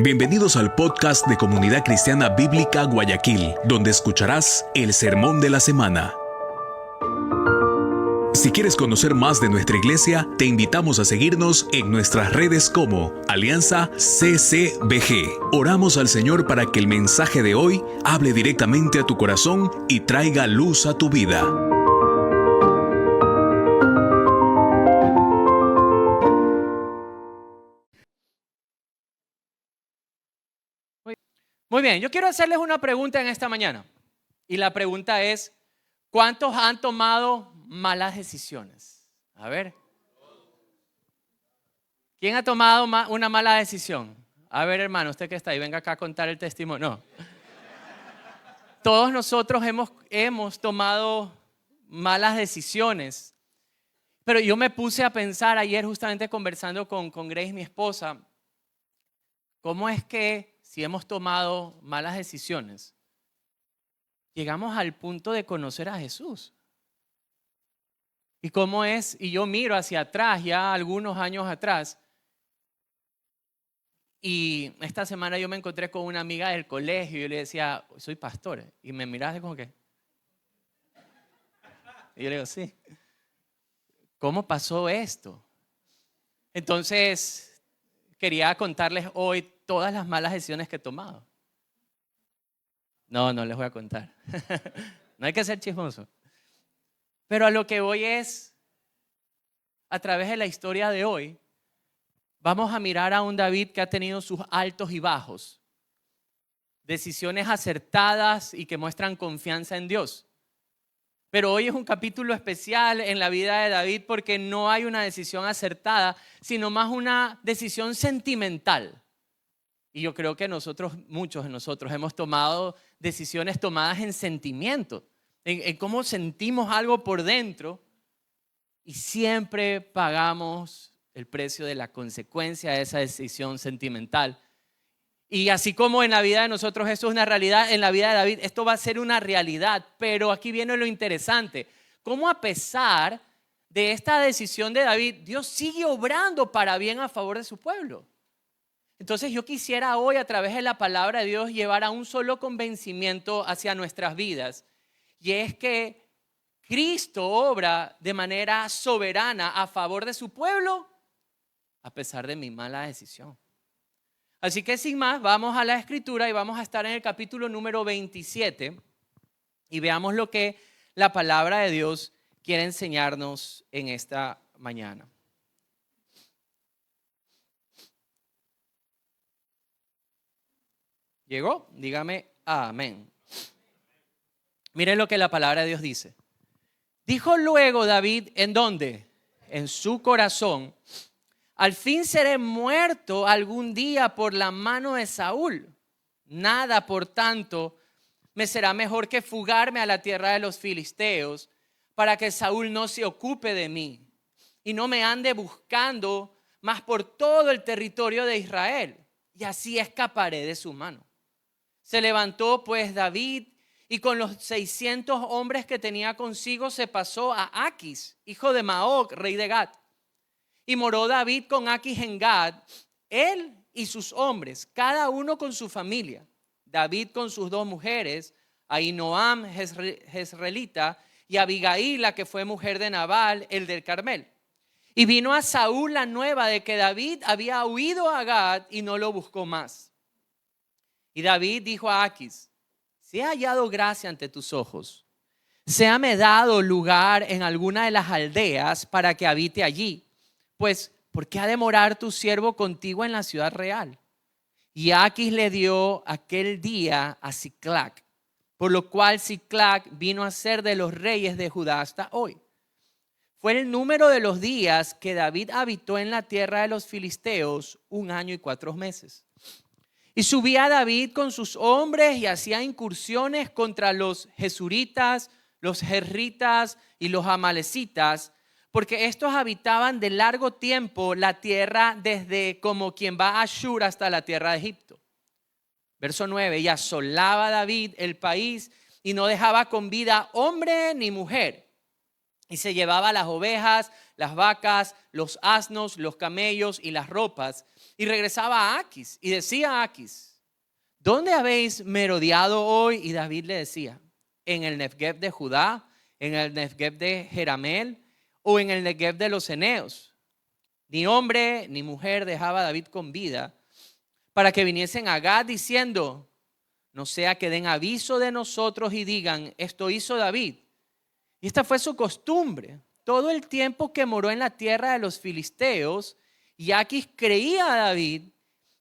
Bienvenidos al podcast de Comunidad Cristiana Bíblica Guayaquil, donde escucharás el Sermón de la Semana. Si quieres conocer más de nuestra iglesia, te invitamos a seguirnos en nuestras redes como Alianza CCBG. Oramos al Señor para que el mensaje de hoy hable directamente a tu corazón y traiga luz a tu vida. Muy bien, yo quiero hacerles una pregunta en esta mañana. Y la pregunta es, ¿cuántos han tomado malas decisiones? A ver. ¿Quién ha tomado una mala decisión? A ver, hermano, usted que está ahí, venga acá a contar el testimonio. No. Todos nosotros hemos tomado malas decisiones. Pero yo me puse a pensar ayer justamente conversando con Grace, mi esposa, ¿cómo es que si hemos tomado malas decisiones, llegamos al punto de conocer a Jesús? ¿Y cómo es? Y yo miro hacia atrás, ya algunos años atrás, y esta semana yo me encontré con una amiga del colegio y yo le decía, soy pastor, y me miraste como que, y yo le digo, sí, ¿cómo pasó esto? Entonces, quería contarles hoy todas las malas decisiones que he tomado. No les voy a contar. No hay que ser chismoso. Pero a lo que voy es, a través de la historia de hoy, vamos a mirar a un David que ha tenido sus altos y bajos, decisiones acertadas y que muestran confianza en Dios. Pero hoy es un capítulo especial en la vida de David porque no hay una decisión acertada, sino más una decisión sentimental. Y yo creo que muchos de nosotros hemos tomado decisiones tomadas en sentimiento, en cómo sentimos algo por dentro, y siempre pagamos el precio de la consecuencia de esa decisión sentimental. Y así como en la vida de nosotros esto es una realidad, en la vida de David esto va a ser una realidad. Pero aquí viene lo interesante, cómo a pesar de esta decisión de David, Dios sigue obrando para bien a favor de su pueblo. Entonces yo quisiera hoy a través de la palabra de Dios llevar a un solo convencimiento hacia nuestras vidas, y es que Cristo obra de manera soberana a favor de su pueblo a pesar de mi mala decisión. Así que sin más, vamos a la escritura y vamos a estar en el capítulo número 27 y veamos lo que la palabra de Dios quiere enseñarnos en esta mañana. ¿Llegó? Dígame amén. Miren lo que la palabra de Dios dice. Dijo luego David, ¿en dónde? En su corazón, al fin seré muerto algún día por la mano de Saúl. Nada, por tanto, me será mejor que fugarme a la tierra de los filisteos para que Saúl no se ocupe de mí y no me ande buscando más por todo el territorio de Israel, y así escaparé de su mano. Se levantó pues David y con los 600 hombres que tenía consigo se pasó a Aquis, hijo de Maoc, rey de Gat. Y moró David con Aquis en Gad, él y sus hombres, cada uno con su familia. David con sus 2 mujeres, Ahinoam jezreelita y Abigail, la que fue mujer de Nabal, el del Carmel. Y vino a Saúl la nueva de que David había huido a Gad y no lo buscó más. Y David dijo a Aquis, si he hallado gracia ante tus ojos, séame dado lugar en alguna de las aldeas para que habite allí. Pues, ¿por qué ha de morar tu siervo contigo en la ciudad real? Y Aquis le dio aquel día a Siclac, por lo cual Siclac vino a ser de los reyes de Judá hasta hoy. Fue el número de los días que David habitó en la tierra de los filisteos 1 año y 4 meses. Y subía David con sus hombres y hacía incursiones contra los jesuritas, los jerritas y los amalecitas, porque estos habitaban de largo tiempo la tierra desde como quien va a Shur hasta la tierra de Egipto. Verso 9, y asolaba David el país y no dejaba con vida hombre ni mujer. Y se llevaba las ovejas, las vacas, los asnos, los camellos y las ropas. Y regresaba a Aquis y decía a Aquis: ¿dónde habéis merodeado hoy? Y David le decía: en el Negev de Judá, en el Negev de Jeramel o en el Negev de los Eneos. Ni hombre ni mujer dejaba a David con vida, para que viniesen a Gad diciendo: no sea que den aviso de nosotros y digan: esto hizo David. Y esta fue su costumbre todo el tiempo que moró en la tierra de los filisteos. Y Aquis creía a David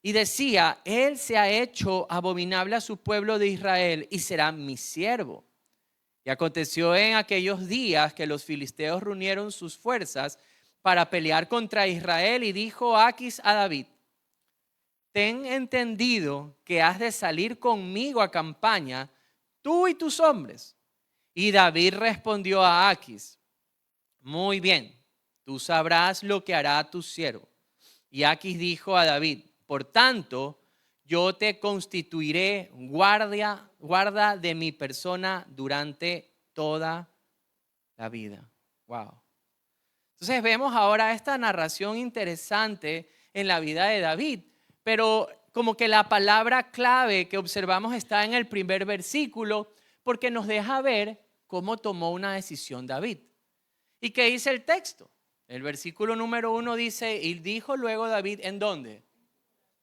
y decía: él se ha hecho abominable a su pueblo de Israel y será mi siervo. Y aconteció en aquellos días que los filisteos reunieron sus fuerzas para pelear contra Israel, y dijo Aquis a David: ten entendido que has de salir conmigo a campaña, tú y tus hombres. Y David respondió a Aquis: muy bien, tú sabrás lo que hará tu siervo. Y Aquis dijo a David: por tanto, yo te constituiré guarda de mi persona durante toda la vida. Wow. Entonces vemos ahora esta narración interesante en la vida de David, pero como que la palabra clave que observamos está en el primer versículo, porque nos deja ver cómo tomó una decisión David. ¿Y qué dice el texto? El versículo número 1 dice: y dijo luego David, ¿en dónde?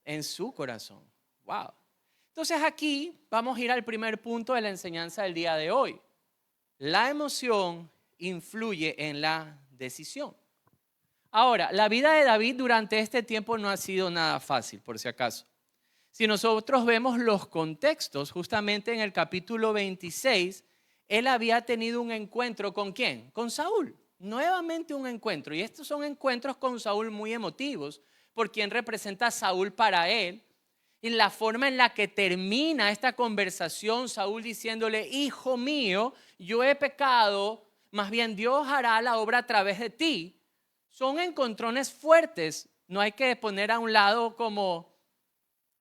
En su corazón. Wow. Entonces aquí vamos a ir al primer punto de la enseñanza del día de hoy. La emoción influye en la decisión. Ahora, la vida de David durante este tiempo no ha sido nada fácil, por si acaso. Si nosotros vemos los contextos, justamente en el capítulo 26, él había tenido un encuentro ¿con quién? Con Saúl. Nuevamente un encuentro. Y estos son encuentros con Saúl muy emotivos, por quien representa a Saúl para él. Y la forma en la que termina esta conversación, Saúl diciéndole: hijo mío, yo he pecado, más bien Dios hará la obra a través de ti. Son encontrones fuertes. No hay que poner a un lado como,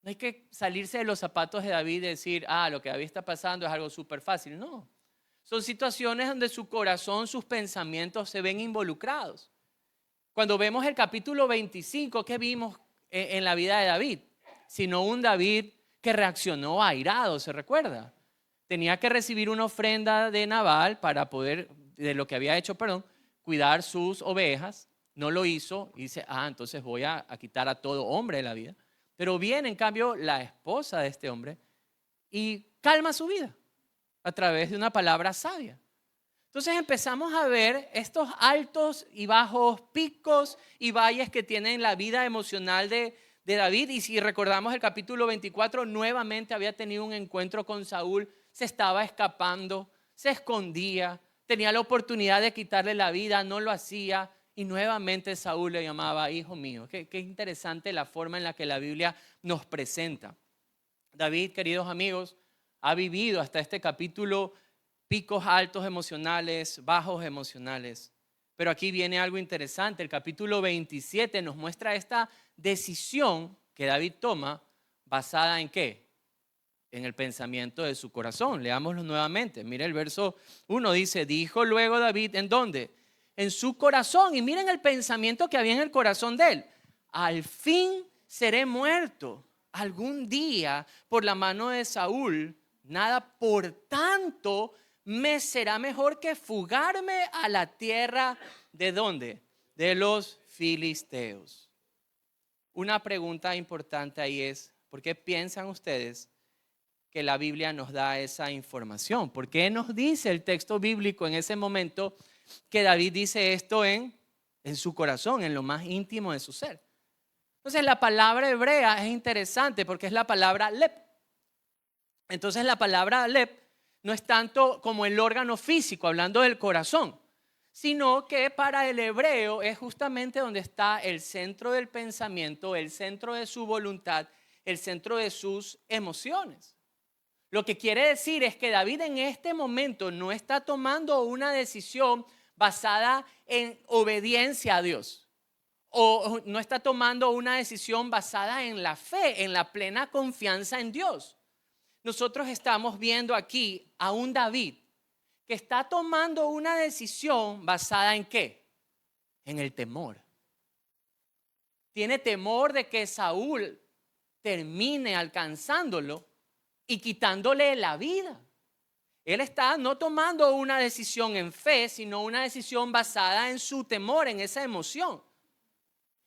no hay que salirse de los zapatos de David y decir: lo que David está pasando es algo súper fácil. No. Son situaciones donde su corazón, sus pensamientos se ven involucrados. Cuando vemos el capítulo 25, ¿qué vimos en la vida de David? Sino un David que reaccionó airado, ¿se recuerda? Tenía que recibir una ofrenda de Nabal para poder, de lo que había hecho, cuidar sus ovejas. No lo hizo y dice: entonces voy a quitar a todo hombre de la vida. Pero viene en cambio la esposa de este hombre y calma su vida a través de una palabra sabia. Entonces empezamos a ver estos altos y bajos, picos y valles que tienen la vida emocional de David. Y si recordamos el capítulo 24, nuevamente había tenido un encuentro con Saúl, se estaba escapando, se escondía, tenía la oportunidad de quitarle la vida, no lo hacía, y nuevamente Saúl le llamaba: hijo mío. Qué interesante la forma en la que la Biblia nos presenta. David, queridos amigos, ha vivido hasta este capítulo picos altos emocionales, bajos emocionales. Pero aquí viene algo interesante. El capítulo 27 nos muestra esta decisión que David toma, basada ¿en qué? En el pensamiento de su corazón. Leámoslo nuevamente. Mire el verso 1, dice: dijo luego David, ¿en dónde? En su corazón. Y miren el pensamiento que había en el corazón de él: al fin seré muerto algún día por la mano de Saúl. Nada, por tanto, me será mejor que fugarme a la tierra ¿de dónde? De los filisteos. Una pregunta importante ahí es: ¿por qué piensan ustedes que la Biblia nos da esa información? ¿Por qué nos dice el texto bíblico en ese momento que David dice esto en su corazón, en lo más íntimo de su ser? Entonces la palabra hebrea es interesante porque es la palabra lep. Entonces la palabra lep no es tanto como el órgano físico, hablando del corazón, sino que para el hebreo es justamente donde está el centro del pensamiento, el centro de su voluntad, el centro de sus emociones. Lo que quiere decir es que David en este momento no está tomando una decisión basada en obediencia a Dios, o no está tomando una decisión basada en la fe, en la plena confianza en Dios. Nosotros estamos viendo aquí a un David que está tomando una decisión basada en ¿qué? En el temor. Tiene temor de que Saúl termine alcanzándolo y quitándole la vida. Él está no tomando una decisión en fe, sino una decisión basada en su temor, en esa emoción.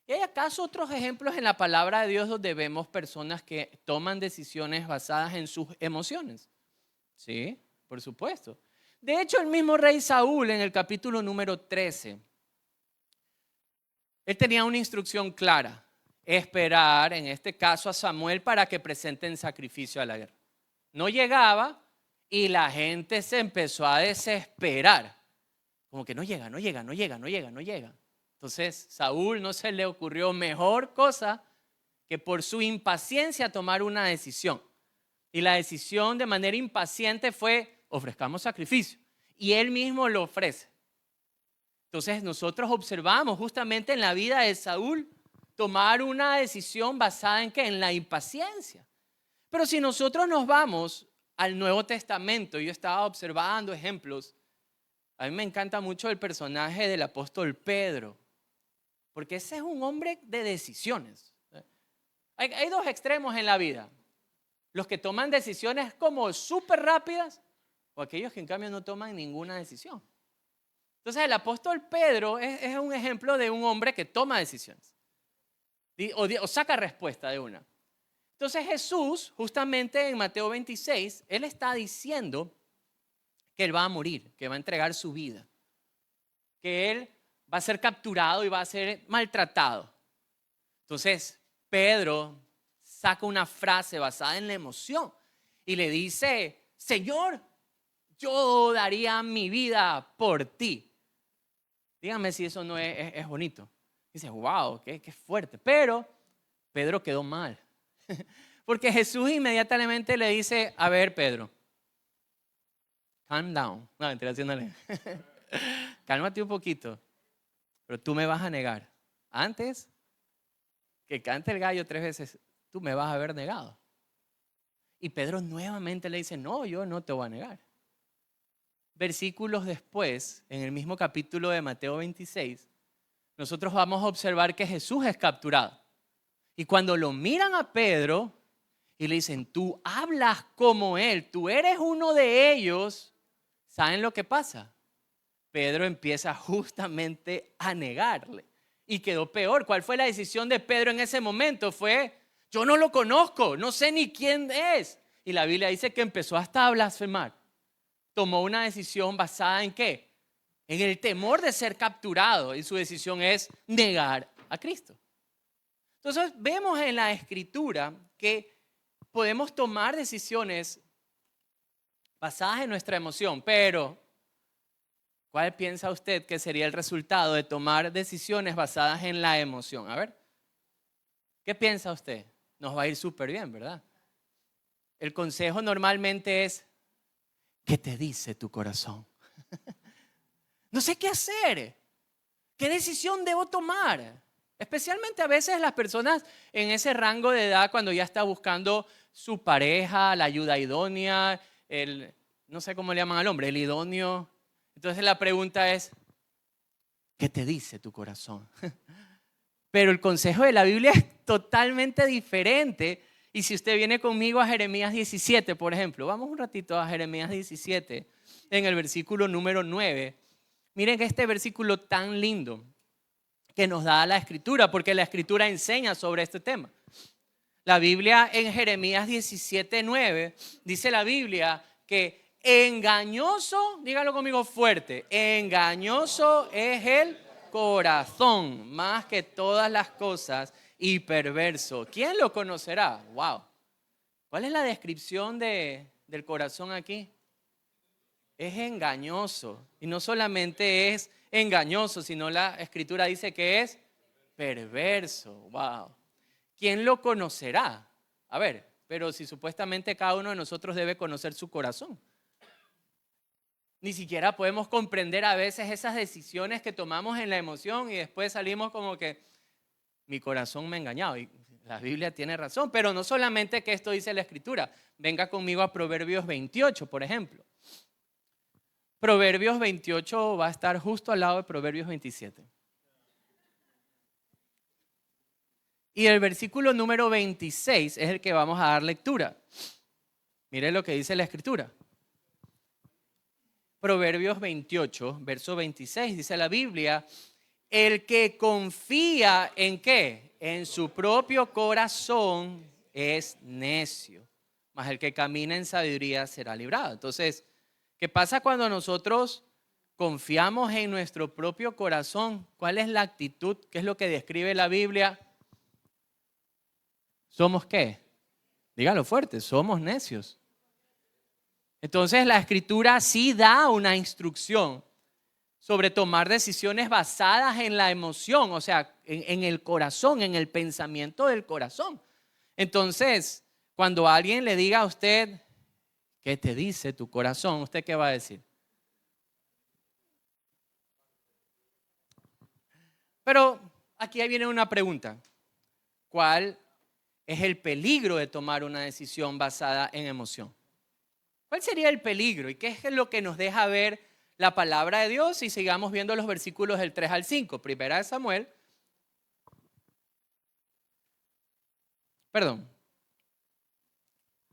¿Y hay acaso otros ejemplos en la palabra de Dios donde vemos personas que toman decisiones basadas en sus emociones? Sí, por supuesto. De hecho, el mismo rey Saúl en el capítulo número 13, él tenía una instrucción clara: esperar, en este caso a Samuel, para que presenten sacrificio a la guerra. No llegaba y la gente se empezó a desesperar. Como que no llega. Entonces, Saúl no se le ocurrió mejor cosa que por su impaciencia tomar una decisión. Y la decisión de manera impaciente fue: ofrezcamos sacrificio. Y él mismo lo ofrece. Entonces, nosotros observamos justamente en la vida de Saúl tomar una decisión basada en ¿qué? En la impaciencia. Pero si nosotros nos vamos al Nuevo Testamento, yo estaba observando ejemplos. A mí me encanta mucho el personaje del apóstol Pedro, porque ese es un hombre de decisiones. Hay dos extremos en la vida: los que toman decisiones como súper rápidas, o aquellos que en cambio no toman ninguna decisión. Entonces el apóstol Pedro es un ejemplo de un hombre que toma decisiones o saca respuesta de una. Entonces Jesús, justamente en Mateo 26, él está diciendo que él va a morir, que va a entregar su vida, que él va a ser capturado y va a ser maltratado. Entonces Pedro saca una frase basada en la emoción y le dice: Señor, yo daría mi vida por ti. Dígame si eso no es bonito. Dice: wow, qué fuerte. Pero Pedro quedó mal. Porque Jesús inmediatamente le dice: a ver, Pedro, calm down. No, mentira, haciéndole. Cálmate un poquito. Pero tú me vas a negar. Antes que cante el gallo 3 veces, tú me vas a haber negado. Y Pedro nuevamente le dice: no, yo no te voy a negar. Versículos después, en el mismo capítulo de Mateo 26, nosotros vamos a observar que Jesús es capturado. Y cuando lo miran a Pedro y le dicen: tú hablas como él, tú eres uno de ellos, ¿saben lo que pasa? Pedro empieza justamente a negarle y quedó peor. ¿Cuál fue la decisión de Pedro en ese momento? Fue: yo no lo conozco, no sé ni quién es. Y la Biblia dice que empezó hasta a blasfemar. Tomó una decisión basada en ¿qué? En el temor de ser capturado, y su decisión es negar a Cristo. Entonces vemos en la Escritura que podemos tomar decisiones basadas en nuestra emoción, pero ¿cuál piensa usted que sería el resultado de tomar decisiones basadas en la emoción? A ver, ¿qué piensa usted? Nos va a ir súper bien, ¿verdad? El consejo normalmente es: ¿qué te dice tu corazón? No sé qué hacer. ¿Qué decisión debo tomar? Especialmente a veces las personas en ese rango de edad, cuando ya está buscando su pareja, la ayuda idónea, no sé cómo le llaman al hombre, el idóneo. Entonces la pregunta es: ¿qué te dice tu corazón? Pero el consejo de la Biblia es totalmente diferente. Y si usted viene conmigo a Jeremías 17, por ejemplo, vamos un ratito a Jeremías 17, en el versículo número 9. Miren que este versículo tan lindo que nos da la Escritura, porque la Escritura enseña sobre este tema. La Biblia en Jeremías 17:9 dice la Biblia que engañoso, dígalo conmigo fuerte, engañoso es el corazón más que todas las cosas y perverso. ¿Quién lo conocerá? Wow. ¿Cuál es la descripción del corazón aquí? Es engañoso. Y no solamente es engañoso, sino la Escritura dice que es perverso. Wow. ¿Quién lo conocerá? A ver, pero si supuestamente cada uno de nosotros debe conocer su corazón. Ni siquiera podemos comprender a veces esas decisiones que tomamos en la emoción y después salimos como que mi corazón me ha engañado. Y la Biblia tiene razón, pero no solamente que esto dice la Escritura. Venga conmigo a Proverbios 28, por ejemplo. Proverbios 28 va a estar justo al lado de Proverbios 27. Y el versículo número 26 es el que vamos a dar lectura. Mire lo que dice la Escritura. Proverbios 28, verso 26, dice la Biblia, el que confía en ¿qué? En su propio corazón es necio, mas el que camina en sabiduría será librado. Entonces, ¿qué pasa cuando nosotros confiamos en nuestro propio corazón? ¿Cuál es la actitud? ¿Qué es lo que describe la Biblia? ¿Somos qué? Dígalo fuerte, somos necios. Entonces la Escritura sí da una instrucción sobre tomar decisiones basadas en la emoción, o sea, en el corazón, en el pensamiento del corazón. Entonces, cuando alguien le diga a usted, ¿qué te dice tu corazón? ¿Usted qué va a decir? Pero aquí viene una pregunta. ¿Cuál es el peligro de tomar una decisión basada en emoción? ¿Cuál sería el peligro? ¿Y qué es lo que nos deja ver la palabra de Dios? Y sigamos viendo los versículos del 3 al 5. Primera de Samuel.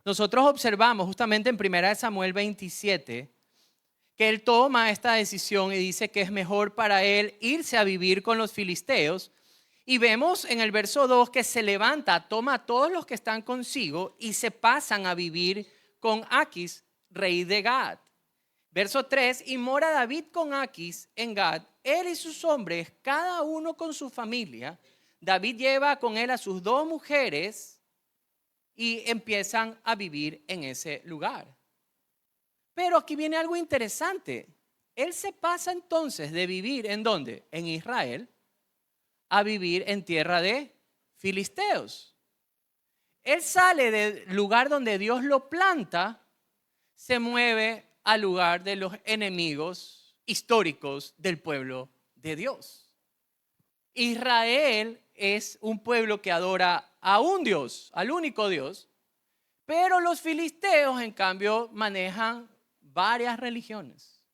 Nosotros observamos justamente en Primera de Samuel 27 que él toma esta decisión y dice que es mejor para él irse a vivir con los filisteos. Y vemos en el verso 2 que se levanta, toma a todos los que están consigo y se pasan a vivir con Aquis, rey de Gad. Verso 3, y mora David con Aquis en Gad, él y sus hombres, cada uno con su familia. David lleva con él a sus 2 mujeres y empiezan a vivir en ese lugar. Pero aquí viene algo interesante. Él se pasa entonces de vivir ¿en dónde? En Israel, a vivir en tierra de filisteos. Él sale del lugar donde Dios lo planta, se mueve al lugar de los enemigos históricos del pueblo de Dios. Israel es un pueblo que adora a un Dios, al único Dios, pero los filisteos en cambio manejan varias religiones.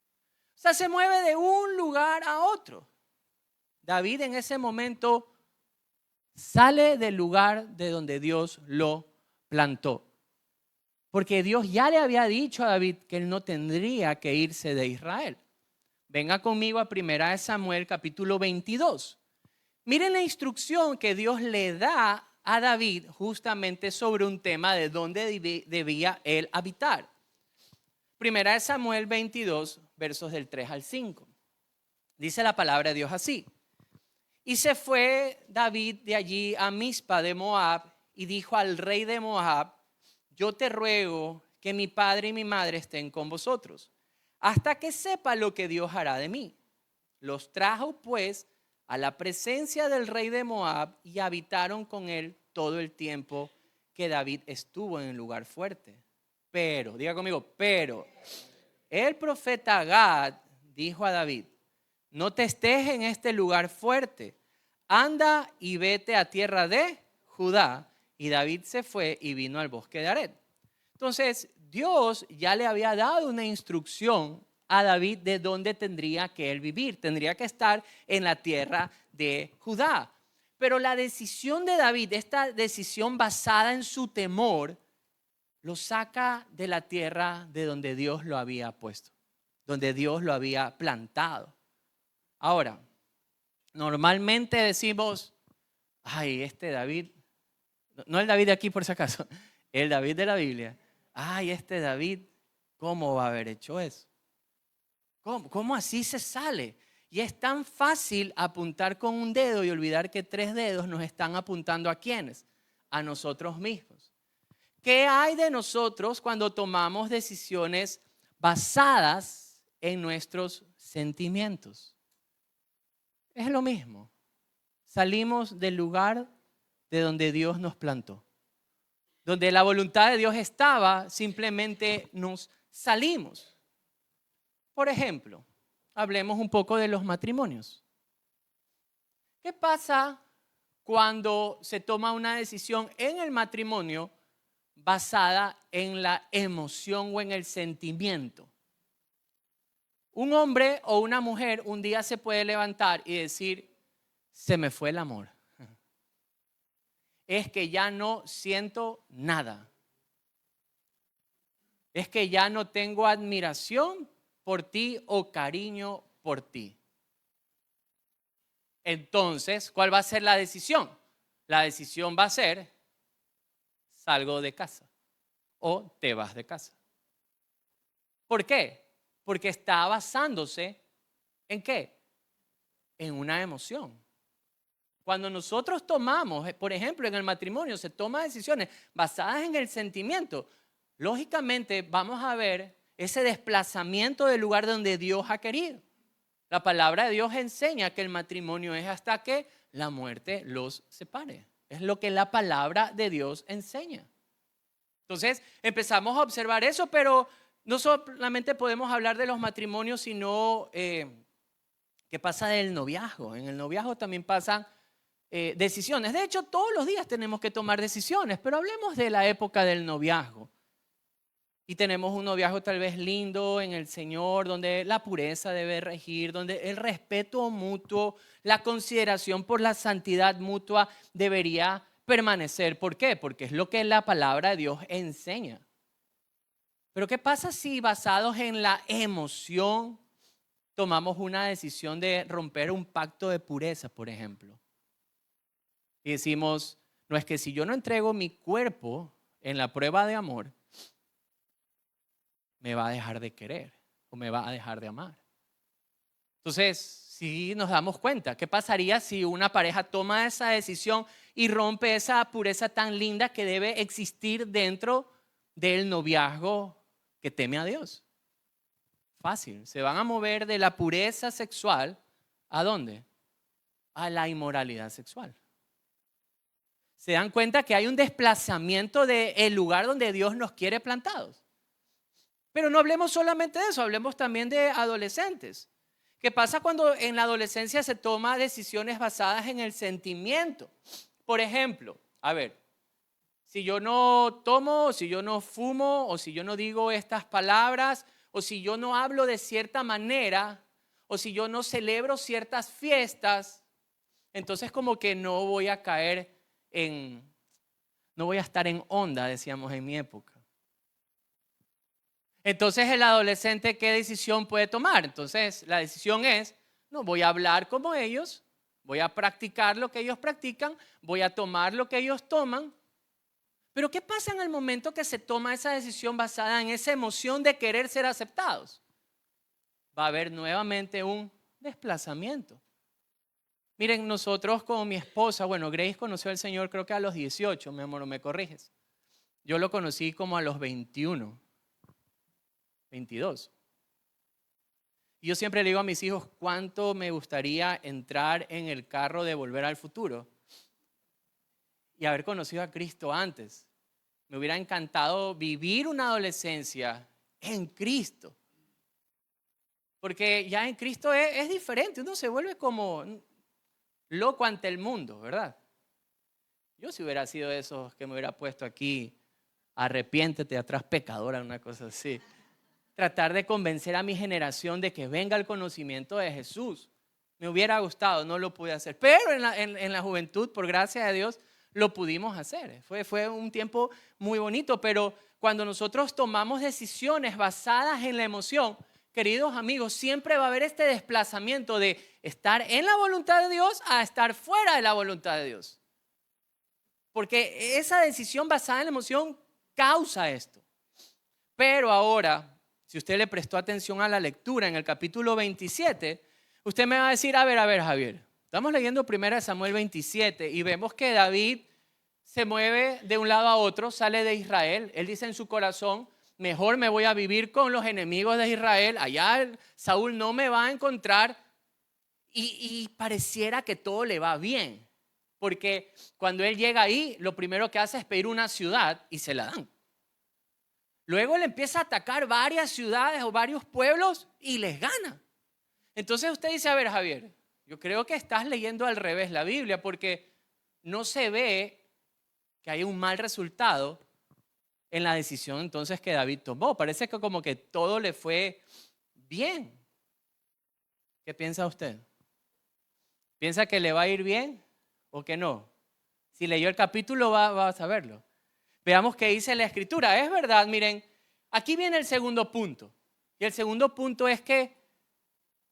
O sea, se mueve de un lugar a otro. David en ese momento sale del lugar de donde Dios lo plantó. Porque Dios ya le había dicho a David que él no tendría que irse de Israel. Venga conmigo a Primera de Samuel capítulo 22. Miren la instrucción que Dios le da a David justamente sobre un tema de dónde debía él habitar. Primera de Samuel 22, versos del 3 al 5. Dice la palabra de Dios así. Y se fue David de allí a Mizpa de Moab y dijo al rey de Moab, yo te ruego que mi padre y mi madre estén con vosotros, hasta que sepa lo que Dios hará de mí. Los trajo pues a la presencia del rey de Moab y habitaron con él todo el tiempo que David estuvo en el lugar fuerte. Pero, diga conmigo, pero el profeta Gad dijo a David, no te estés en este lugar fuerte, anda y vete a tierra de Judá. Y David se fue y vino al bosque de Ared. Entonces, Dios ya le había dado una instrucción a David de dónde tendría que él vivir. Tendría que estar en la tierra de Judá. Pero la decisión de David, esta decisión basada en su temor, lo saca de la tierra de donde Dios lo había puesto, donde Dios lo había plantado. Ahora, normalmente decimos, ay, este David, no el David de aquí por si acaso, el David de la Biblia, ay, este David, ¿cómo va a haber hecho eso? ¿Cómo así se sale? Y es tan fácil apuntar con un dedo y olvidar que 3 dedos nos están apuntando ¿a quiénes? A nosotros mismos. ¿Qué hay de nosotros cuando tomamos decisiones basadas en nuestros sentimientos? Es lo mismo. Salimos del lugar de donde Dios nos plantó. Donde la voluntad de Dios estaba, simplemente nos salimos. Por ejemplo, hablemos un poco de los matrimonios. ¿Qué pasa cuando se toma una decisión en el matrimonio basada en la emoción o en el sentimiento? un hombre o una mujer un día se puede levantar y decir, se me fue el amor. Es que ya no siento nada. Es que ya no tengo admiración por ti o cariño por ti. Entonces, ¿cuál va a ser la decisión? La decisión va a ser, salgo de casa o te vas de casa. ¿Por qué? Porque está basándose ¿en qué? En una emoción. Cuando nosotros tomamos, por ejemplo, en el matrimonio se toman decisiones basadas en el sentimiento, lógicamente vamos a ver ese desplazamiento del lugar donde Dios ha querido. La palabra de Dios enseña que el matrimonio es hasta que la muerte los separe. Es lo que la palabra de Dios enseña. Entonces empezamos a observar eso, pero no solamente podemos hablar de los matrimonios, sino ¿qué pasa del noviazgo? En el noviazgo también pasan decisiones. De hecho, todos los días tenemos que tomar decisiones, pero hablemos de la época del noviazgo. Y tenemos un noviazgo tal vez lindo en el Señor, donde la pureza debe regir, donde el respeto mutuo, la consideración por la santidad mutua debería permanecer. ¿Por qué? Porque es lo que la palabra de Dios enseña. Pero ¿qué pasa si basados en la emoción tomamos una decisión de romper un pacto de pureza, por ejemplo? Y decimos, no es que si yo no entrego mi cuerpo en la prueba de amor, me va a dejar de querer o me va a dejar de amar. Entonces, si nos damos cuenta, ¿qué pasaría si una pareja toma esa decisión y rompe esa pureza tan linda que debe existir dentro del noviazgo que teme a Dios? Fácil, se van a mover de la pureza sexual, ¿a dónde? A la inmoralidad sexual. Se dan cuenta que hay un desplazamiento del lugar donde Dios nos quiere plantados. Pero no hablemos solamente de eso, hablemos también de adolescentes. ¿Qué pasa cuando en la adolescencia se toman decisiones basadas en el sentimiento? Por ejemplo, a ver, si yo no tomo, o si yo no fumo, o si yo no digo estas palabras, o si yo no hablo de cierta manera, o si yo no celebro ciertas fiestas, entonces como que no voy a caer no voy a estar en onda, decíamos en mi época. Entonces el adolescente, ¿qué decisión puede tomar? Entonces la decisión es, no voy a hablar como ellos, voy a practicar lo que ellos practican, voy a tomar lo que ellos toman. Pero ¿qué pasa en el momento que se toma esa decisión basada en esa emoción de querer ser aceptados? Va a haber nuevamente un desplazamiento. Miren, nosotros con mi esposa, bueno, Grace conoció al Señor creo que a los 18, mi amor, ¿me corriges? Yo lo conocí como a los 21. 22. Y yo siempre le digo a mis hijos cuánto me gustaría entrar en el carro de Volver al Futuro y haber conocido a Cristo antes. Me hubiera encantado vivir una adolescencia en Cristo. Porque ya en Cristo es diferente, uno se vuelve como loco ante el mundo, ¿verdad? Yo si hubiera sido de esos que me hubiera puesto aquí, arrepiéntete atrás pecadora, una cosa así. Tratar de convencer a mi generación de que venga el conocimiento de Jesús. Me hubiera gustado, no lo pude hacer. Pero en la juventud, por gracia de Dios, lo pudimos hacer. Fue un tiempo muy bonito, pero cuando nosotros tomamos decisiones basadas en la emoción, queridos amigos, siempre va a haber este desplazamiento de estar en la voluntad de Dios a estar fuera de la voluntad de Dios. Porque esa decisión basada en la emoción causa esto. Pero ahora, si usted le prestó atención a la lectura en el capítulo 27, usted me va a decir, a ver, Javier, estamos leyendo 1 Samuel 27 y vemos que David se mueve de un lado a otro, sale de Israel. Él dice en su corazón, mejor me voy a vivir con los enemigos de Israel, allá Saúl no me va a encontrar y pareciera que todo le va bien. Porque cuando él llega ahí, lo primero que hace es pedir una ciudad y se la dan. Luego él empieza a atacar varias ciudades o varios pueblos y les gana. Entonces usted dice, a ver, Javier, yo creo que estás leyendo al revés la Biblia porque no se ve que hay un mal resultado en la decisión entonces que David tomó. Parece que como que todo le fue bien. ¿Qué piensa usted? ¿Piensa que le va a ir bien o que no? Si leyó el capítulo va a saberlo. Veamos qué dice la Escritura. Es verdad, miren, aquí viene el segundo punto. Y el segundo punto es que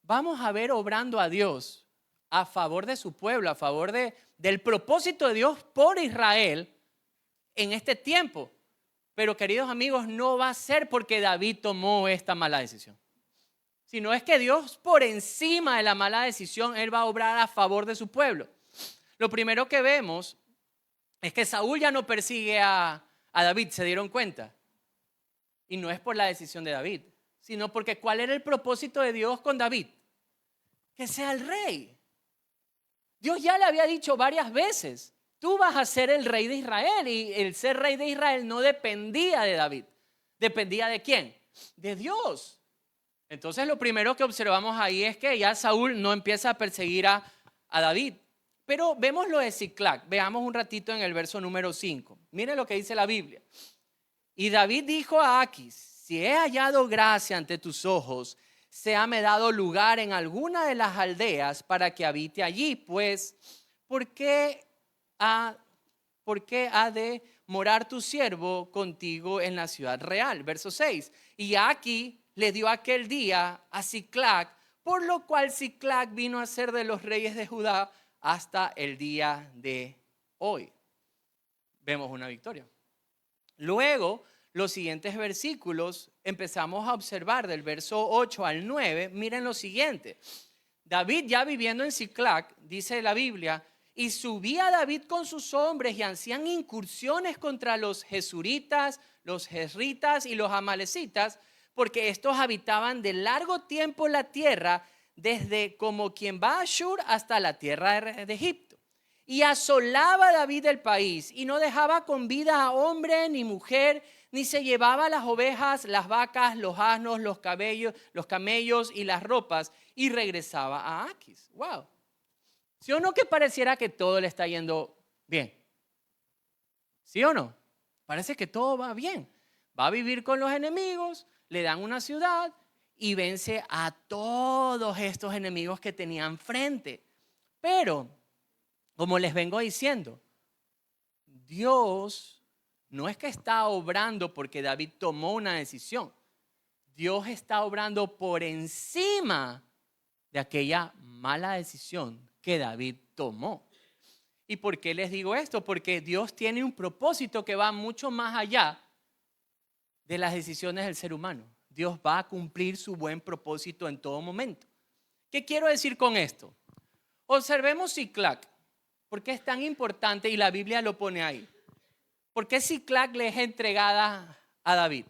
vamos a ver obrando a Dios a favor de su pueblo, a favor del propósito de Dios por Israel en este tiempo. Pero queridos amigos, no va a ser porque David tomó esta mala decisión. Sino es que Dios por encima de la mala decisión, Él va a obrar a favor de su pueblo. Lo primero que vemos es que Saúl ya no persigue a David, ¿se dieron cuenta? Y no es por la decisión de David, sino porque ¿cuál era el propósito de Dios con David? Que sea el rey. Dios ya le había dicho varias veces, tú vas a ser el rey de Israel, y el ser rey de Israel no dependía de David. ¿Dependía de quién? De Dios. Entonces lo primero que observamos ahí es que ya Saúl no empieza a perseguir a David. Pero vemos lo de Siclac. Veamos un ratito en el verso número 5. Miren lo que dice la Biblia. Y David dijo a Aquis: si he hallado gracia ante tus ojos, séame dado lugar en alguna de las aldeas para que habite allí. Pues, ¿por qué ha de morar tu siervo contigo en la ciudad real? Verso 6. Y Aquis le dio aquel día a Siclac, por lo cual Siclac vino a ser de los reyes de Judá hasta el día de hoy. Vemos una victoria. Luego, los siguientes versículos empezamos a observar del verso 8 al 9. Miren lo siguiente. David, ya viviendo en Siclac, dice la Biblia, y subía David con sus hombres y hacían incursiones contra los jesuritas, los jesritas y los amalecitas, porque estos habitaban de largo tiempo la tierra, desde como quien va a Ashur hasta la tierra de Egipto. Y asolaba David el país y no dejaba con vida a hombre ni mujer, ni se llevaba las ovejas, las vacas, los asnos, los camellos y las ropas, y regresaba a Aquis. Wow. ¿Sí o no que pareciera que todo le está yendo bien? ¿Sí o no? Parece que todo va bien. Va a vivir con los enemigos, le dan una ciudad y vence a todos estos enemigos que tenían frente. Pero, como les vengo diciendo, Dios no es que está obrando porque David tomó una decisión. Dios está obrando por encima de aquella mala decisión que David tomó. ¿Y por qué les digo esto? Porque Dios tiene un propósito que va mucho más allá de las decisiones del ser humano. Dios va a cumplir su buen propósito en todo momento. ¿Qué quiero decir con esto? Observemos Siclac. ¿Por qué es tan importante? Y la Biblia lo pone ahí. ¿Por qué Siclac le es entregada a David?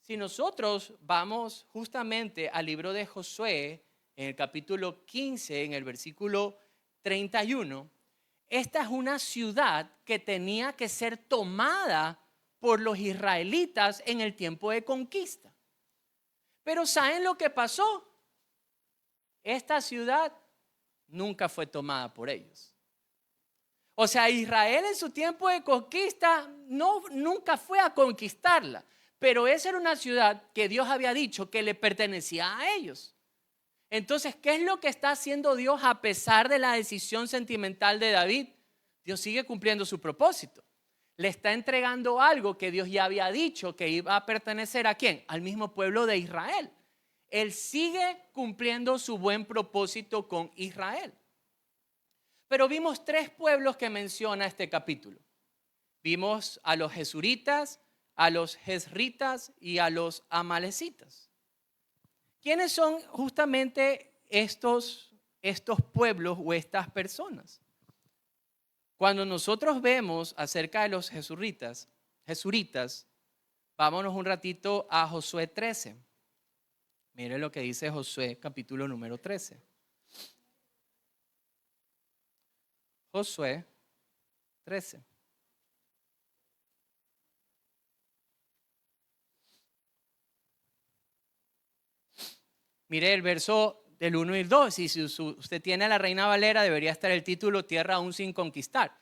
Si nosotros vamos justamente al libro de Josué, en el capítulo 15, en el versículo 31, esta es una ciudad que tenía que ser tomada por los israelitas en el tiempo de conquista. Pero ¿saben lo que pasó? Esta ciudad nunca fue tomada por ellos. O sea, Israel en su tiempo de conquista nunca fue a conquistarla. Pero esa era una ciudad que Dios había dicho que le pertenecía a ellos. Entonces, ¿qué es lo que está haciendo Dios a pesar de la decisión sentimental de David? Dios sigue cumpliendo su propósito. Le está entregando algo que Dios ya había dicho que iba a pertenecer ¿a quién? Al mismo pueblo de Israel. Él sigue cumpliendo su buen propósito con Israel. Pero vimos 3 pueblos que menciona este capítulo. Vimos a los jesuritas, a los jesritas y a los amalecitas. ¿Quiénes son justamente estos pueblos o estas personas? Cuando nosotros vemos acerca de los jesuritas, vámonos un ratito a Josué 13. Mire lo que dice Josué capítulo número 13. Josué 13. Mire el verso del 1 y el 2. Y si usted tiene la Reina Valera, debería estar el título Tierra aún sin conquistar.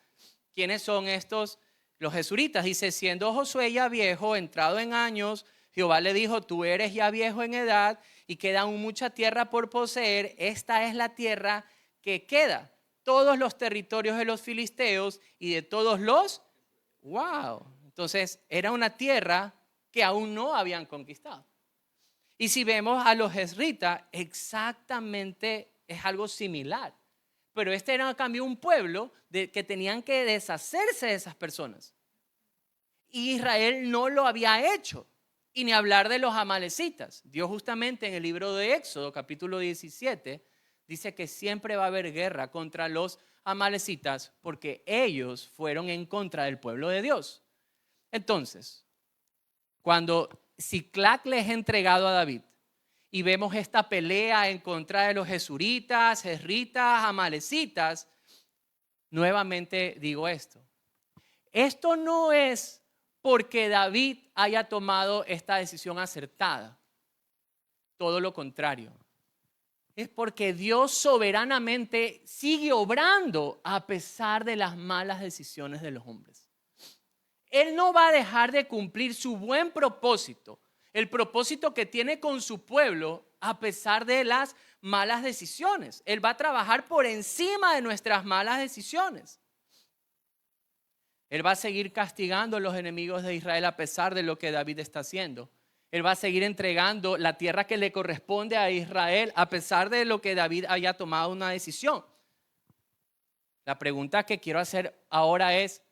¿Quiénes son estos? Los jesuritas. Dice, siendo Josué ya viejo, entrado en años, Jehová le dijo, tú eres ya viejo en edad y queda aún mucha tierra por poseer. Esta es la tierra que queda. Todos los territorios de los filisteos y de todos los... ¡Wow! Entonces era una tierra que aún no habían conquistado. Y si vemos a los jezritas, exactamente es algo similar. Pero este era en cambio un pueblo que tenían que deshacerse de esas personas. Y Israel no lo había hecho. Y ni hablar de los amalecitas. Dios justamente en el libro de Éxodo, capítulo 17, dice que siempre va a haber guerra contra los amalecitas porque ellos fueron en contra del pueblo de Dios. Entonces, cuando Siclac le es entregado a David y vemos esta pelea en contra de los jesuritas, jezritas, amalecitas, nuevamente digo esto. Esto no es porque David haya tomado esta decisión acertada. Todo lo contrario. Es porque Dios soberanamente sigue obrando a pesar de las malas decisiones de los hombres. Él no va a dejar de cumplir su buen propósito, el propósito que tiene con su pueblo a pesar de las malas decisiones. Él va a trabajar por encima de nuestras malas decisiones. Él va a seguir castigando a los enemigos de Israel a pesar de lo que David está haciendo. Él va a seguir entregando la tierra que le corresponde a Israel a pesar de lo que David haya tomado una decisión. La pregunta que quiero hacer ahora es,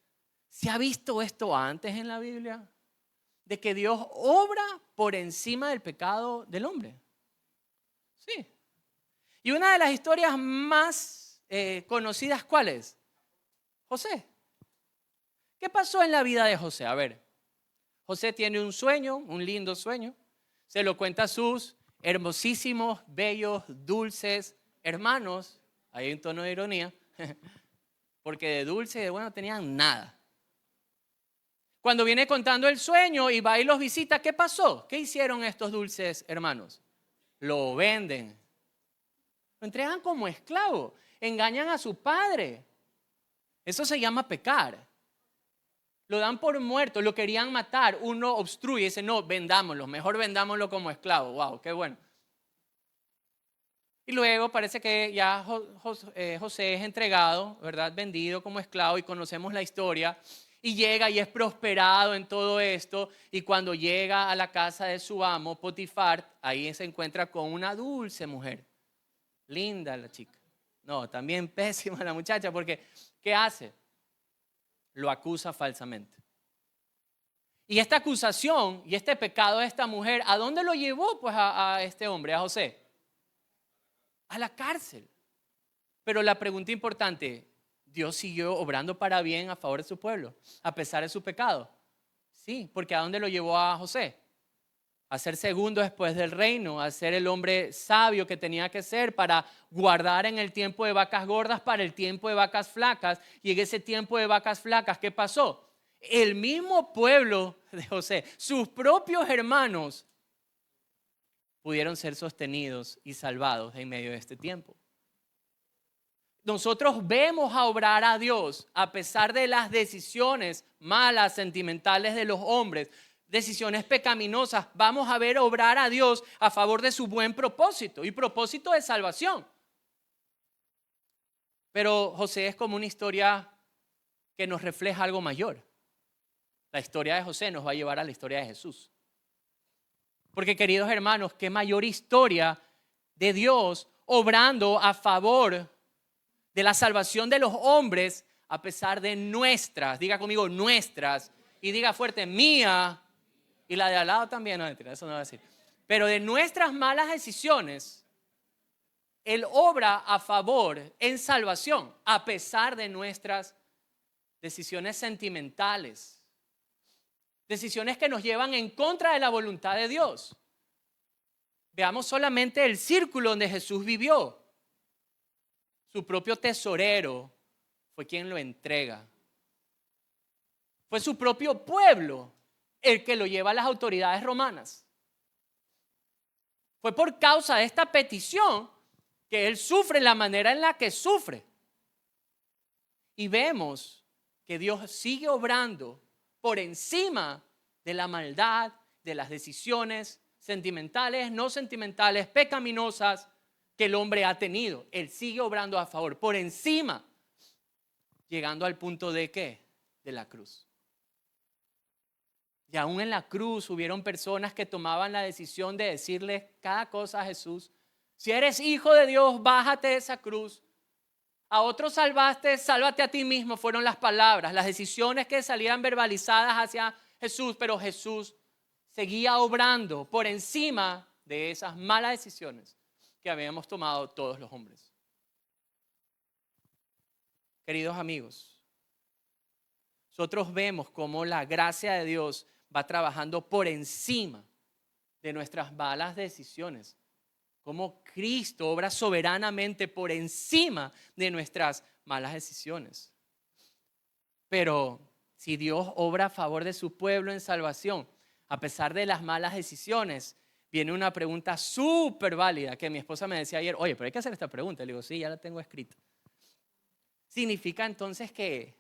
¿se ha visto esto antes en la Biblia? De que Dios obra por encima del pecado del hombre. Sí. Y una de las historias más conocidas, ¿cuál es? José. ¿Qué pasó en la vida de José? A ver, José tiene un sueño, un lindo sueño. Se lo cuenta a sus hermosísimos, bellos, dulces hermanos. Hay un tono de ironía. Porque de dulce y de bueno tenían nada. Cuando viene contando el sueño y va y los visita, ¿qué pasó? ¿Qué hicieron estos dulces hermanos? Lo venden. Lo entregan como esclavo. Engañan a su padre. Eso se llama pecar. Lo dan por muerto, lo querían matar. Uno obstruye y dice, no, vendámoslo. Mejor vendámoslo como esclavo. Wow, qué bueno. Y luego parece que ya José es entregado, ¿verdad? Vendido como esclavo y conocemos la historia. Y llega y es prosperado en todo esto. Y cuando llega a la casa de su amo, Potifar, ahí se encuentra con una dulce mujer. Linda la chica. No, también pésima la muchacha porque ¿qué hace? Lo acusa falsamente. Y esta acusación y este pecado de esta mujer, ¿a dónde lo llevó pues a este hombre, a José? A la cárcel. Pero la pregunta importante, ¿Dios siguió obrando para bien a favor de su pueblo, a pesar de su pecado? Sí, porque ¿a dónde lo llevó a José? A ser segundo después del reino, a ser el hombre sabio que tenía que ser para guardar en el tiempo de vacas gordas para el tiempo de vacas flacas. Y en ese tiempo de vacas flacas, ¿qué pasó? El mismo pueblo de José, sus propios hermanos, pudieron ser sostenidos y salvados en medio de este tiempo. Nosotros vemos a obrar a Dios a pesar de las decisiones malas, sentimentales de los hombres, decisiones pecaminosas. Vamos a ver obrar a Dios a favor de su buen propósito y propósito de salvación. Pero José es como una historia que nos refleja algo mayor. La historia de José nos va a llevar a la historia de Jesús. Porque, queridos hermanos, qué mayor historia de Dios obrando a favor de la salvación de los hombres a pesar de nuestras, diga conmigo nuestras, y diga fuerte mía, y la de al lado también, no, mentira, eso no va a decir, pero de nuestras malas decisiones, Él obra a favor en salvación a pesar de nuestras decisiones sentimentales, decisiones que nos llevan en contra de la voluntad de Dios. Veamos solamente el círculo donde Jesús vivió. Su propio tesorero fue quien lo entrega. Fue su propio pueblo el que lo lleva a las autoridades romanas. Fue por causa de esta petición que él sufre la manera en la que sufre. Y vemos que Dios sigue obrando por encima de la maldad, de las decisiones sentimentales, no sentimentales, pecaminosas que el hombre ha tenido. Él sigue obrando a favor, por encima, llegando al punto de ¿qué? De la cruz. Y aún en la cruz hubieron personas que tomaban la decisión de decirle cada cosa a Jesús. Si eres hijo de Dios, bájate de esa cruz. A otros salvaste, sálvate a ti mismo, fueron las palabras, las decisiones que salían verbalizadas hacia Jesús, pero Jesús seguía obrando por encima de esas malas decisiones que habíamos tomado todos los hombres. Queridos amigos, nosotros vemos cómo la gracia de Dios va trabajando por encima de nuestras malas decisiones. Cómo Cristo obra soberanamente por encima de nuestras malas decisiones. Pero si Dios obra a favor de su pueblo en salvación, a pesar de las malas decisiones, viene una pregunta súper válida que mi esposa me decía ayer. Oye, pero hay que hacer esta pregunta. Le digo, sí, ya la tengo escrita. ¿Significa entonces que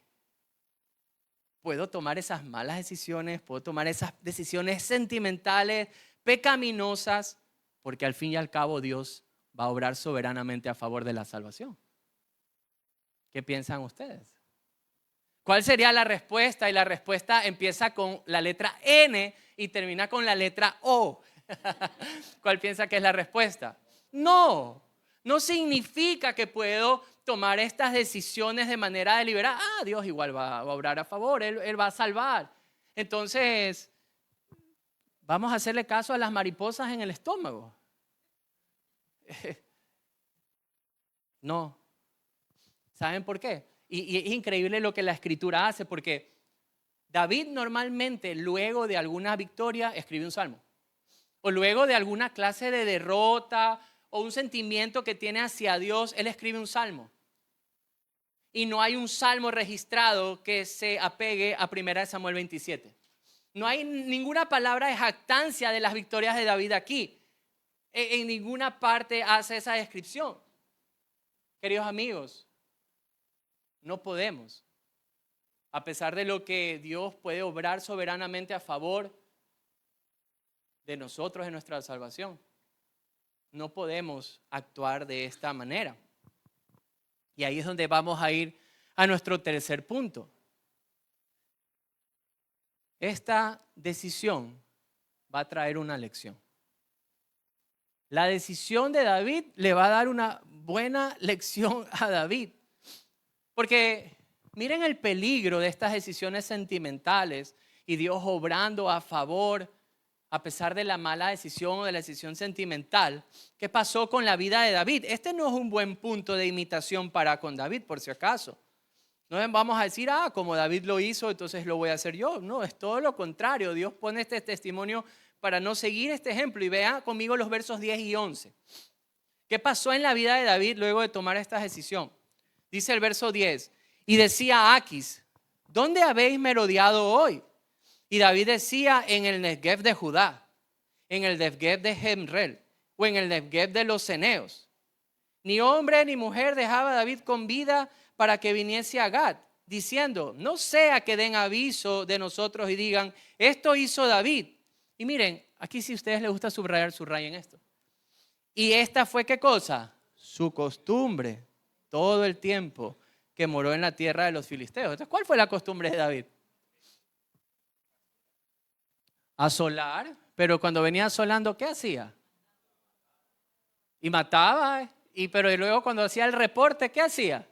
puedo tomar esas malas decisiones, puedo tomar esas decisiones sentimentales, pecaminosas, porque al fin y al cabo Dios va a obrar soberanamente a favor de la salvación? ¿Qué piensan ustedes? ¿Cuál sería la respuesta? Y la respuesta empieza con la letra N y termina con la letra O. ¿Cuál piensa que es la respuesta? No, no significa que puedo tomar estas decisiones de manera deliberada. Dios igual va a obrar a favor, Él va a salvar. Entonces, vamos a hacerle caso a las mariposas en el estómago. No. ¿Saben por qué? Y es increíble lo que la Escritura hace, porque David normalmente luego de alguna victoria escribe un salmo. O luego de alguna clase de derrota o un sentimiento que tiene hacia Dios, él escribe un salmo. Y no hay un salmo registrado que se apegue a 1 Samuel 27. No hay ninguna palabra de jactancia de las victorias de David aquí. En ninguna parte hace esa descripción. Queridos amigos, no podemos, a pesar de lo que Dios puede obrar soberanamente a favor de nosotros en nuestra salvación, no podemos actuar de esta manera. Y ahí es donde vamos a ir a nuestro tercer punto. Esta decisión va a traer una lección. La decisión de David le va a dar una buena lección a David. Porque miren el peligro de estas decisiones sentimentales y Dios obrando a favor a pesar de la mala decisión o de la decisión sentimental. ¿Qué pasó con la vida de David? Este no es un buen punto de imitación para con David, por si acaso. No vamos a decir, como David lo hizo, entonces lo voy a hacer yo. No, es todo lo contrario. Dios pone este testimonio para no seguir este ejemplo. Y vea conmigo los versos 10 y 11. ¿Qué pasó en la vida de David luego de tomar esta decisión? Dice el verso 10, y decía a Aquis, ¿dónde habéis merodeado hoy? Y David decía, en el Negev de Judá, en el Negev de Jemreel, o en el Negev de los ceneos. Ni hombre ni mujer dejaba a David con vida para que viniese a Gad, diciendo, no sea que den aviso de nosotros y digan, esto hizo David. Y miren, aquí si a ustedes les gusta subrayar, subrayen esto. Y esta fue, ¿qué cosa? Su costumbre, todo el tiempo que moró en la tierra de los filisteos. Entonces, ¿cuál fue la costumbre de David? Asolar, pero cuando venía asolando, ¿qué hacía? Y mataba, pero luego cuando hacía el reporte, ¿qué hacía?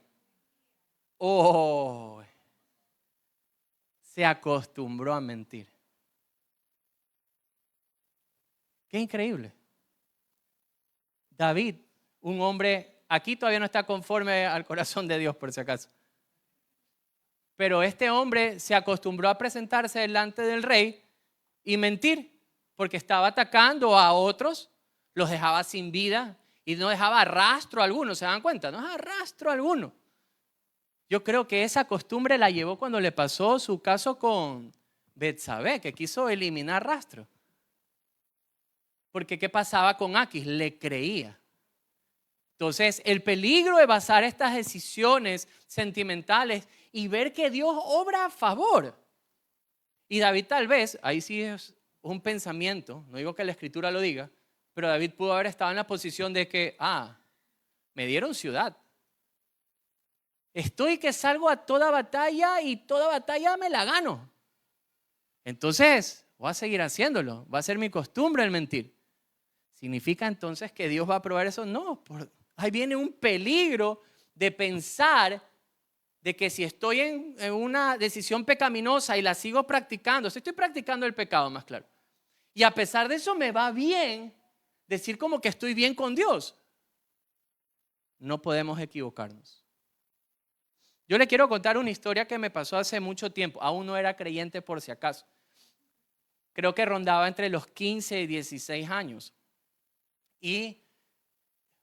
Se acostumbró a mentir. Qué increíble. David, un hombre, aquí todavía no está conforme al corazón de Dios, por si acaso. Pero este hombre se acostumbró a presentarse delante del rey y mentir, porque estaba atacando a otros, los dejaba sin vida y no dejaba rastro alguno. ¿Se dan cuenta? No dejaba rastro alguno. Yo creo que esa costumbre la llevó cuando le pasó su caso con Betsabé, que quiso eliminar rastro. Porque ¿qué pasaba con Aquis? Le creía. Entonces, el peligro de basar estas decisiones sentimentales y ver que Dios obra a favor. Y David tal vez, ahí sí es un pensamiento, no digo que la escritura lo diga, pero David pudo haber estado en la posición de que, me dieron ciudad. Estoy que salgo a toda batalla y toda batalla me la gano. Entonces, voy a seguir haciéndolo. Va a ser mi costumbre el mentir. ¿Significa entonces que Dios va a aprobar eso? No, ahí viene un peligro de pensar de que si estoy en una decisión pecaminosa y la sigo practicando, si estoy practicando el pecado, más claro, y a pesar de eso me va bien, decir como que estoy bien con Dios. No podemos equivocarnos. Yo le quiero contar una historia que me pasó hace mucho tiempo. Aún no era creyente por si acaso. Creo que rondaba entre los 15 y 16 años. Y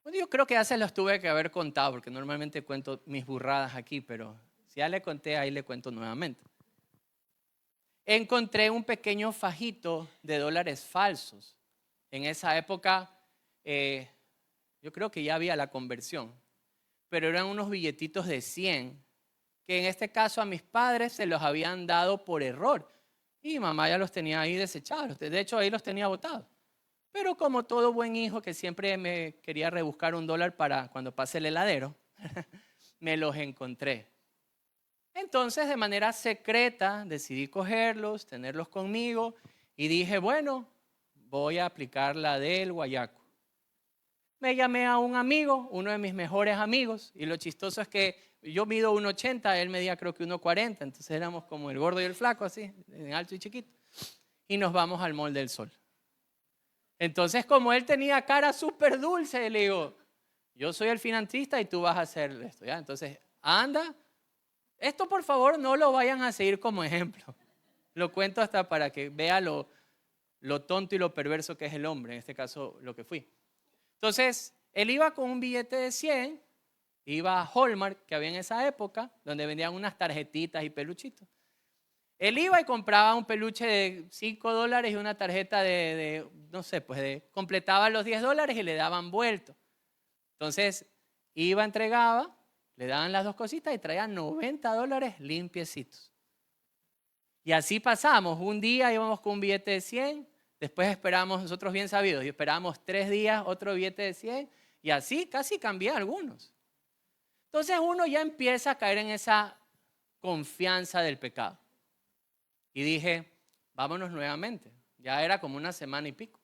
bueno, yo creo que ya se los tuve que haber contado, porque normalmente cuento mis burradas aquí, pero si ya le conté, ahí le cuento nuevamente. Encontré un pequeño fajito de dólares falsos. En esa época, yo creo que ya había la conversión, pero eran unos billetitos de 100, que en este caso a mis padres se los habían dado por error. Y mamá ya los tenía ahí desechados. De hecho, ahí los tenía botados. Pero como todo buen hijo que siempre me quería rebuscar $1 para cuando pase el heladero, me los encontré. Entonces, de manera secreta, decidí cogerlos, tenerlos conmigo y dije, bueno, voy a aplicar la del guayaco. Me llamé a un amigo, uno de mis mejores amigos, y lo chistoso es que yo mido 1,80, él medía creo que 1,40, entonces éramos como el gordo y el flaco, así, en alto y chiquito, y nos vamos al Mall del Sol. Entonces, como él tenía cara súper dulce, le digo, yo soy el financista y tú vas a hacer esto, ¿ya? Entonces, anda, esto por favor no lo vayan a seguir como ejemplo. Lo cuento hasta para que vea lo tonto y lo perverso que es el hombre, en este caso lo que fui. Entonces, él iba con un billete de 100, iba a Hallmark, que había en esa época, donde vendían unas tarjetitas y peluchitos. Él iba y compraba un peluche de $5 y una tarjeta no sé, pues completaba los $10 y le daban vuelto. Entonces, iba, entregaba, le daban las dos cositas y traía $90 limpiecitos. Y así pasamos. Un día íbamos con un billete de 100, después esperamos, nosotros bien sabidos, y esperamos 3 días otro billete de 100 y así casi cambié algunos. Entonces uno ya empieza a caer en esa confianza del pecado. Y dije, vámonos nuevamente. Ya era como una semana y pico.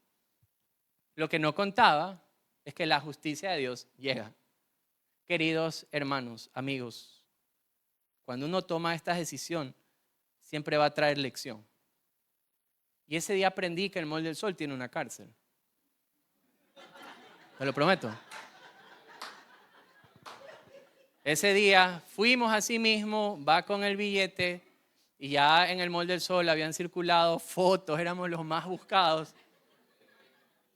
Lo que no contaba es que la justicia de Dios llega. Queridos hermanos, amigos, cuando uno toma esta decisión, siempre va a traer lección. Y ese día aprendí que el Mall del Sol tiene una cárcel. Te lo prometo. Ese día fuimos así mismo, va con el billete y ya en el Mall del Sol habían circulado fotos, éramos los más buscados.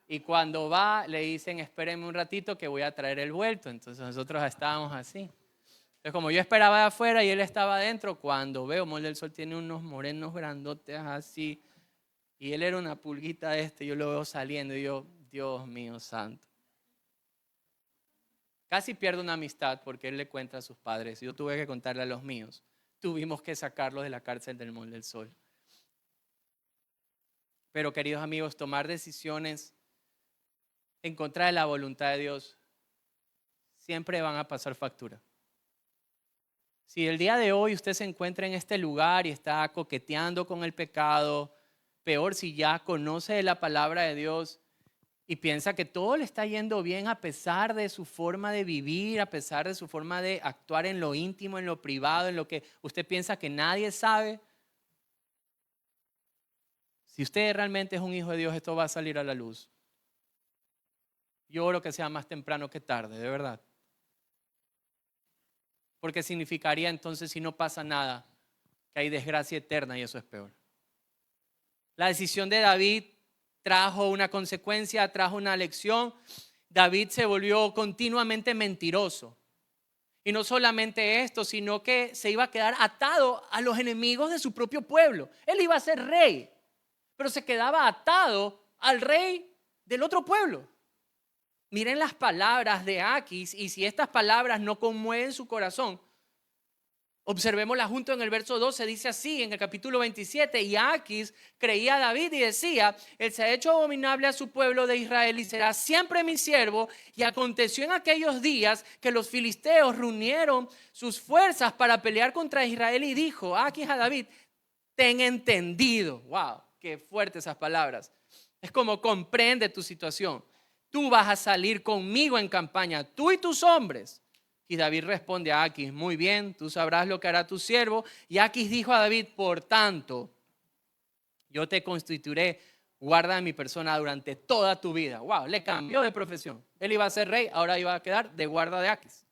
Y cuando va, le dicen, espérenme un ratito que voy a traer el vuelto. Entonces nosotros estábamos así. Entonces como yo esperaba de afuera y él estaba adentro, cuando veo Mall del Sol tiene unos morenos grandotes así. Y él era una pulguita yo lo veo saliendo y yo, Dios mío santo. Casi pierdo una amistad porque él le cuenta a sus padres. Yo tuve que contarle a los míos. Tuvimos que sacarlo de la cárcel del Mall del Sol. Pero queridos amigos, tomar decisiones en contra de la voluntad de Dios siempre van a pasar factura. Si el día de hoy usted se encuentra en este lugar y está coqueteando con el pecado, peor si ya conoce de la palabra de Dios y piensa que todo le está yendo bien a pesar de su forma de vivir, a pesar de su forma de actuar en lo íntimo, en lo privado, en lo que usted piensa que nadie sabe. Si usted realmente es un hijo de Dios, esto va a salir a la luz. Yo oro que sea más temprano que tarde, de verdad. Porque significaría entonces, si no pasa nada, que hay desgracia eterna y eso es peor. La decisión de David trajo una consecuencia, trajo una lección. David se volvió continuamente mentiroso. Y no solamente esto, sino que se iba a quedar atado a los enemigos de su propio pueblo. Él iba a ser rey, pero se quedaba atado al rey del otro pueblo. Miren las palabras de Aquis, y si estas palabras no conmueven su corazón, Observémosla junto en el verso 12, dice así en el capítulo 27, y Aquis creía a David y decía, él se ha hecho abominable a su pueblo de Israel y será siempre mi siervo. Y aconteció en aquellos días que los filisteos reunieron sus fuerzas para pelear contra Israel y dijo Aquis a David, ten entendido. Wow, qué fuertes esas palabras. Es como comprende tu situación. Tú vas a salir conmigo en campaña, tú y tus hombres. Y David responde a Aquis, muy bien, tú sabrás lo que hará tu siervo. Y Aquis dijo a David, por tanto, yo te constituiré guarda de mi persona durante toda tu vida. Wow, le cambió de profesión. Él iba a ser rey, ahora iba a quedar de guarda de Aquis.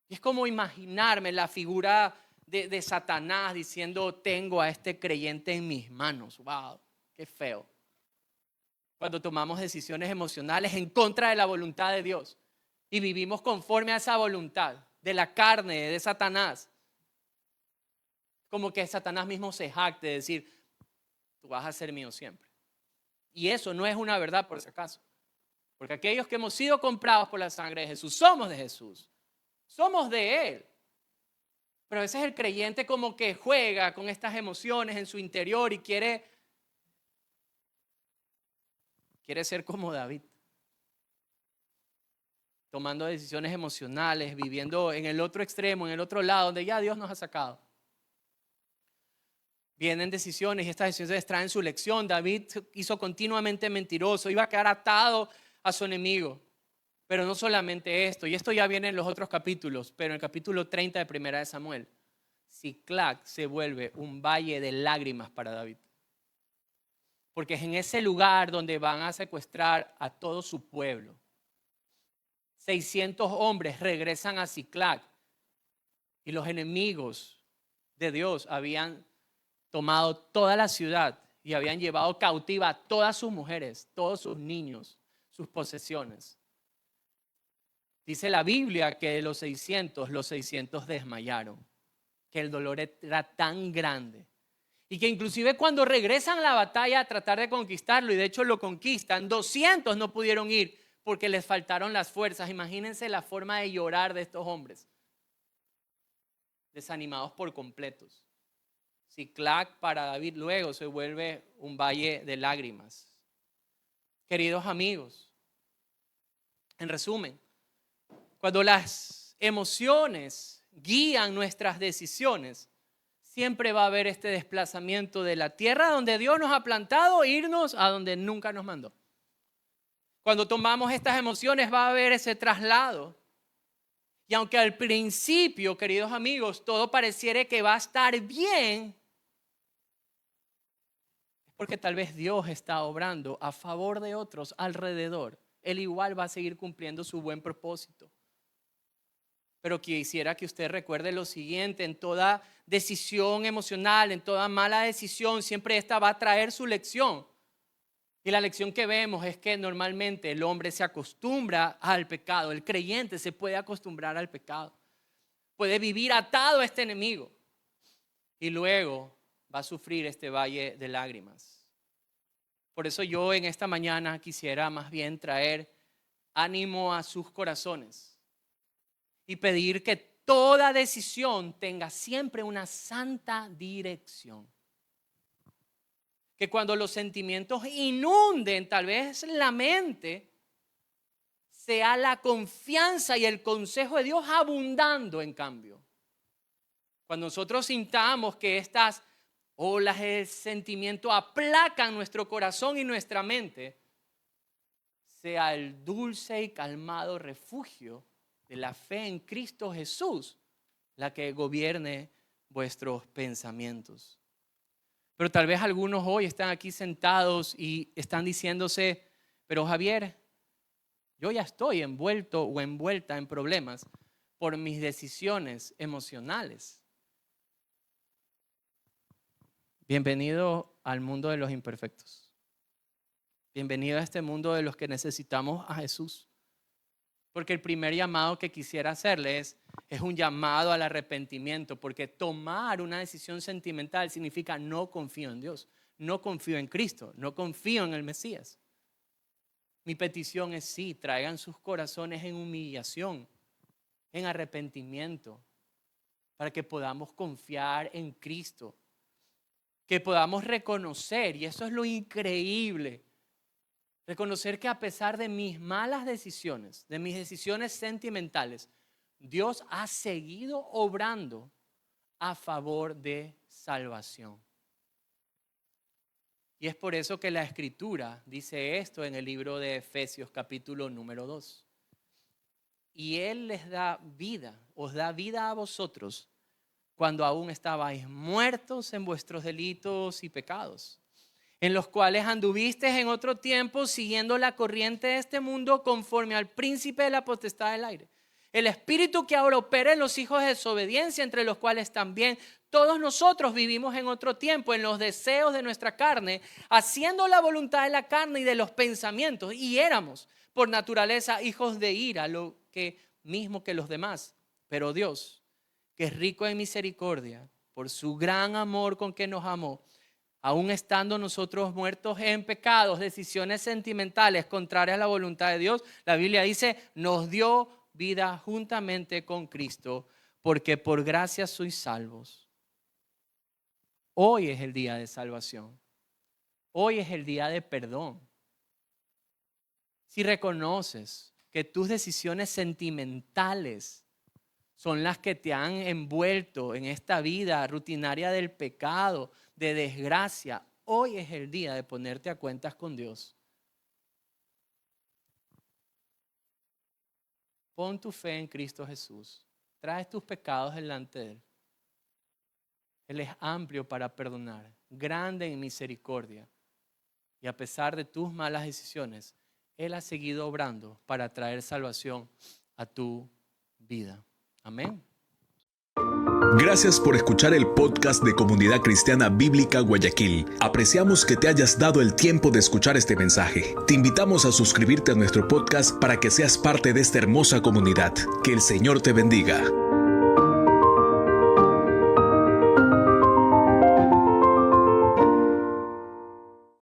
Y es como imaginarme la figura de Satanás diciendo, tengo a este creyente en mis manos. Wow, qué feo. Cuando tomamos decisiones emocionales en contra de la voluntad de Dios. Y vivimos conforme a esa voluntad de la carne, de Satanás. Como que Satanás mismo se jacte de decir, tú vas a ser mío siempre. Y eso no es una verdad por si acaso. Porque aquellos que hemos sido comprados por la sangre de Jesús, somos de Jesús. Somos de Él. Pero a veces el creyente como que juega con estas emociones en su interior y quiere ser como David. Tomando decisiones emocionales, viviendo en el otro extremo, en el otro lado, donde ya Dios nos ha sacado. Vienen decisiones y estas decisiones traen su lección. David hizo continuamente mentiroso, iba a quedar atado a su enemigo. Pero no solamente esto, y esto ya viene en los otros capítulos, pero en el capítulo 30 de Primera de Samuel, Siclac se vuelve un valle de lágrimas para David. Porque es en ese lugar donde van a secuestrar a todo su pueblo. 600 hombres regresan a Siclac y los enemigos de Dios habían tomado toda la ciudad y habían llevado cautiva a todas sus mujeres, todos sus niños, sus posesiones. Dice la Biblia que de los 600 desmayaron, que el dolor era tan grande y que inclusive cuando regresan a la batalla a tratar de conquistarlo, y de hecho lo conquistan, 200 no pudieron ir porque les faltaron las fuerzas. Imagínense la forma de llorar de estos hombres, desanimados por completos. Siclac para David luego se vuelve un valle de lágrimas. Queridos amigos, en resumen, cuando las emociones guían nuestras decisiones, siempre va a haber este desplazamiento de la tierra donde Dios nos ha plantado e irnos a donde nunca nos mandó. Cuando tomamos estas emociones va a haber ese traslado. Y aunque al principio, queridos amigos, todo pareciera que va a estar bien, es porque tal vez Dios está obrando a favor de otros alrededor. Él igual va a seguir cumpliendo su buen propósito. Pero quisiera que usted recuerde lo siguiente: en toda decisión emocional, en toda mala decisión, siempre esta va a traer su lección. Y la lección que vemos es que normalmente el hombre se acostumbra al pecado. El creyente se puede acostumbrar al pecado. Puede vivir atado a este enemigo. Y luego va a sufrir este valle de lágrimas. Por eso yo en esta mañana quisiera más bien traer ánimo a sus corazones. Y pedir que toda decisión tenga siempre una santa dirección. Que cuando los sentimientos inunden tal vez la mente, sea la confianza y el consejo de Dios abundando en cambio. Cuando nosotros sintamos que estas olas de sentimiento aplacan nuestro corazón y nuestra mente, sea el dulce y calmado refugio de la fe en Cristo Jesús la que gobierne vuestros pensamientos. Pero tal vez algunos hoy están aquí sentados y están diciéndose, pero Javier, yo ya estoy envuelto o envuelta en problemas por mis decisiones emocionales. Bienvenido al mundo de los imperfectos. Bienvenido a este mundo de los que necesitamos a Jesús. Porque el primer llamado que quisiera hacerles es un llamado al arrepentimiento, porque tomar una decisión sentimental significa no confío en Dios, no confío en Cristo, no confío en el Mesías. Mi petición es sí, traigan sus corazones en humillación, en arrepentimiento para que podamos confiar en Cristo, que podamos reconocer, y eso es lo increíble, reconocer que a pesar de mis malas decisiones, de mis decisiones sentimentales, Dios ha seguido obrando a favor de salvación. Y es por eso que la Escritura dice esto en el libro de Efesios capítulo número 2. Y Él les da vida, os da vida a vosotros cuando aún estabais muertos en vuestros delitos y pecados, en los cuales anduvisteis en otro tiempo siguiendo la corriente de este mundo conforme al príncipe de la potestad del aire. El espíritu que ahora opera en los hijos de desobediencia, entre los cuales también todos nosotros vivimos en otro tiempo, en los deseos de nuestra carne, haciendo la voluntad de la carne y de los pensamientos, y éramos por naturaleza hijos de ira, lo que mismo que los demás. Pero Dios, que es rico en misericordia, por su gran amor con que nos amó, aun estando nosotros muertos en pecados, decisiones sentimentales contrarias a la voluntad de Dios, la Biblia dice, nos dio vida juntamente con Cristo, porque por gracia sois salvos. Hoy es el día de salvación. Hoy es el día de perdón. Si reconoces que tus decisiones sentimentales son las que te han envuelto en esta vida rutinaria del pecado, de desgracia, hoy es el día de ponerte a cuentas con Dios. Pon tu fe en Cristo Jesús. Trae tus pecados delante de Él. Él es amplio para perdonar, grande en misericordia. Y a pesar de tus malas decisiones, Él ha seguido obrando para traer salvación a tu vida. Amén. Gracias por escuchar el podcast de Comunidad Cristiana Bíblica Guayaquil. Apreciamos que te hayas dado el tiempo de escuchar este mensaje. Te invitamos a suscribirte a nuestro podcast para que seas parte de esta hermosa comunidad. Que el Señor te bendiga.